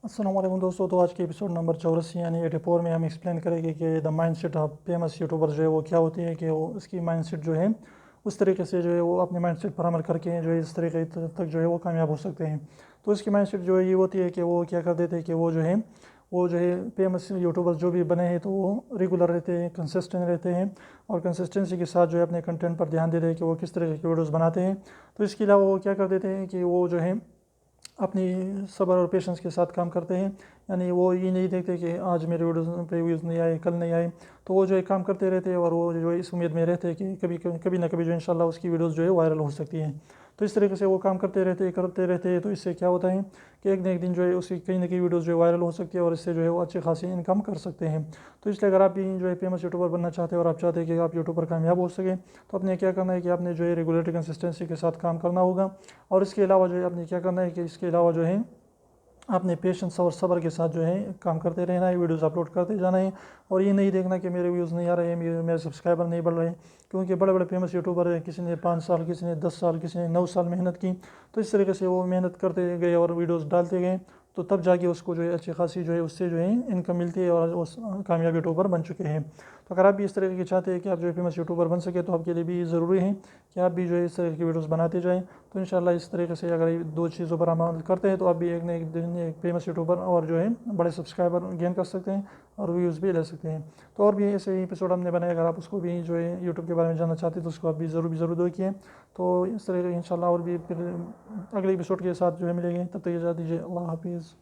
अस्सलाम वालेकुम दोस्तों। तो आज के एपिसोड नंबर 84 यानी 84 में हम एक्सप्लेन करेंगे कि the mindset of famous YouTuber जो है वो क्या होती है, कि वो उसकी माइंडसेट जो है उस तरीके से जो है वो अपने माइंडसेट पर अमल करके जो है इस तरीके तक जो है वो कामयाब हो सकते हैं। तो इसकी माइंडसेट जो है ये होती है कि वो क्या कर देते हैं कि वो जो है फेमस यूट्यूबर्स जो भी बने हैं तो वो रेगुलर रहते हैं, कंसिस्टेंट रहते हैं और कंसिस्टेंसी के साथ जो है अपने कंटेंट पर ध्यान देते हैं कि वो किस तरह की वीडियोज़ बनाते हैं। तो इसके अलावा वो क्या कर देते हैं कि वो जो है अपनी सब्र और पेशेंस के साथ काम करते हैं। यानी वो ये नहीं देखते कि आज मेरे वीडियोस पे व्यूज़ नहीं आए, कल नहीं आए, तो वो जो है काम करते रहते हैं और वो जो है इस उम्मीद में रहते हैं कि कभी ना कभी जो इंशाल्लाह उसकी वीडियोस जो है वायरल हो सकती हैं। तो इस तरीके से वो काम करते रहते हैं। तो इससे क्या होता है कि एक न एक दिन जो है उसकी कहीं ना कहीं वीडियोस जो है वायरल हो सकती है और इससे जो है वो अच्छी खासी इनकम कर सकते हैं। तो इसलिए अगर आप भी जो है फेमस यूट्यूबर बनना चाहते हैं और आप चाहते हैं कि आप यूट्यूबर कामयाब हो सके, तो आपने क्या करना है कि आपने जो है रेगुलरिटी कंसिस्टेंसी के साथ काम करना होगा। और इसके अलावा जो है आपने क्या करना है कि इसके अलावा जो है आपने पेशेंस और सब्र के साथ जो है काम करते रहना है, वीडियोस अपलोड करते जाना है। और ये नहीं देखना कि मेरे व्यूज़ नहीं आ रहे हैं, मेरे सब्सक्राइबर नहीं बढ़ रहे हैं, क्योंकि बड़े बड़े फेमस यूट्यूबर है, किसी ने 5 साल, किसी ने 10 साल, किसी ने 9 साल मेहनत की। तो इस तरीके से वो मेहनत करते गए और वीडियोज़ डालते गए, तो तब जाके उसको जो है अच्छी खासी जो है उससे जो है इनकम मिलती है और वो कामयाब यूट्यूबर बन चुके हैं। तो अगर आप भी इस तरह के चाहते हैं कि आप जो है फेमस यूट्यूबर बन सके, तो आपके लिए भी ज़रूरी है कि आप भी जो है इस तरह की वीडियोज़ बनाते जाएँ। तो इंशाल्लाह इस तरीके से अगर ये दो चीज़ों पर अमल करते हैं तो आप भी एक न एक दिन एक फेमस यूट्यूबर और जो है बड़े सब्सक्राइबर गेन कर सकते हैं और व्यूज़ भी ले सकते हैं। तो और भी ऐसे ही एपिसोड हमने बनाए, अगर आप उसको भी जो है यूट्यूब के बारे में जानना चाहते हैं तो उसको आप भी ज़रूर देखिए। तो इस तरह इंशाल्लाह और भी फिर अगले एपिसोड के साथ जो है मिलेंगे। तब तक इजाज़त दीजिए। अल्लाह हाफिज़।